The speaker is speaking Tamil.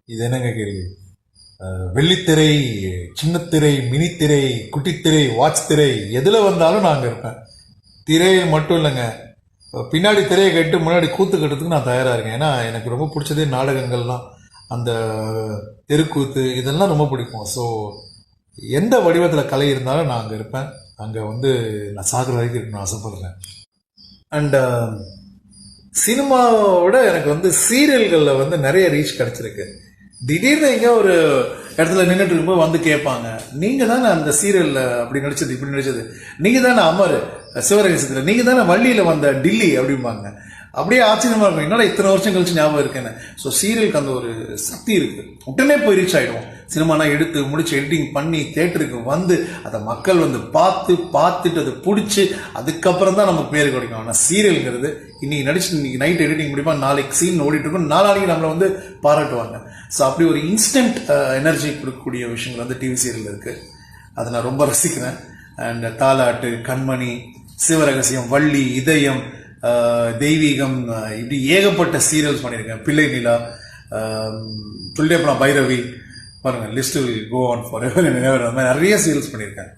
இது என்னங்க கேள்வி? வெள்ளித்திரை, சின்னத்திரை, மினித்திரை, குட்டித்திரை, வாட்ச் திரை, எதுல வந்தாலும் நான் அங்க இருப்பேன். திரை மட்டும் இல்லைங்க, பின்னாடி திரையை கட்டு முன்னாடி கூத்து கட்டுறதுக்கு நான் தயாரா இருக்கேன். ஏன்னா எனக்கு ரொம்ப பிடிச்சதே நாடகங்கள்லாம், அந்த தெருக்கூத்து இதெல்லாம் ரொம்ப பிடிக்கும். ஸோ எந்த வடிவத்தில் கலை இருந்தாலும் நான் அங்கே இருப்பேன். அங்கே வந்து நான் சாகுற வரைக்கும் இருக்கணும்னு ஆசைப்படுறேன். அண்ட் சினிமாவோட எனக்கு வந்து சீரியல்களில் வந்து நிறைய ரீச் கிடைச்சிருக்கு. திடீர்னு எங்க ஒரு இடத்துல நின்றுட்டு இருக்கும்போது வந்து கேட்பாங்க, நீங்க தானே அந்த சீரியல்ல அப்படி நடிச்சது இப்படி நடிச்சது, நீங்க தானே அமர் சிவரகசியத்துல, நீங்க தானே வள்ளியில வந்த டில்லி அப்படிம்பாங்க. அப்படியே ஆச்சரியமா இருக்கும், என்னடா இத்தனை வருஷம் கழிச்சு ஞாபகம் இருக்கேன்னு. ஸோ சீரியலுக்கு அந்த ஒரு சக்தி இருக்கு, உடனே போய் ரீச் ஆயிடும். சினிமானா எடுத்து முடிச்சு எடிட்டிங் பண்ணி தேட்டருக்கு வந்து அதை மக்கள் வந்து பார்த்துட்டு அதை பிடிச்சி அதுக்கப்புறம் தான் நமக்கு பேர் கிடைக்கும். ஆனால் சீரியல்ங்கிறது இன்னைக்கு நடிச்சு இன்னைக்கு நைட் எடிட்டிங் முடியுமா, நாளைக்கு சீன் ஓடிட்டு இருக்கும், நாளைக்கு நம்மளை வந்து பாராட்டுவாங்க. ஸோ அப்படி ஒரு இன்ஸ்டன்ட் எனர்ஜி கொடுக்கக்கூடிய விஷயங்கள் வந்து டிவி சீரியல் இருக்கு. அதை நான் ரொம்ப ரசிக்கிறேன். அண்ட் தாலாட்டு, கண்மணி, சிவரகசியம், வள்ளி, இதயம், தெய்வீகம், இப்படி ஏகப்பட்ட சீரியல்ஸ் பண்ணியிருக்கேன். பிள்ளை நிலா, துல்லியப்பனா, பைரவி, பாருங்க list will go on forever. நிறைய சீரியல்ஸ் பண்ணியிருக்கேன்.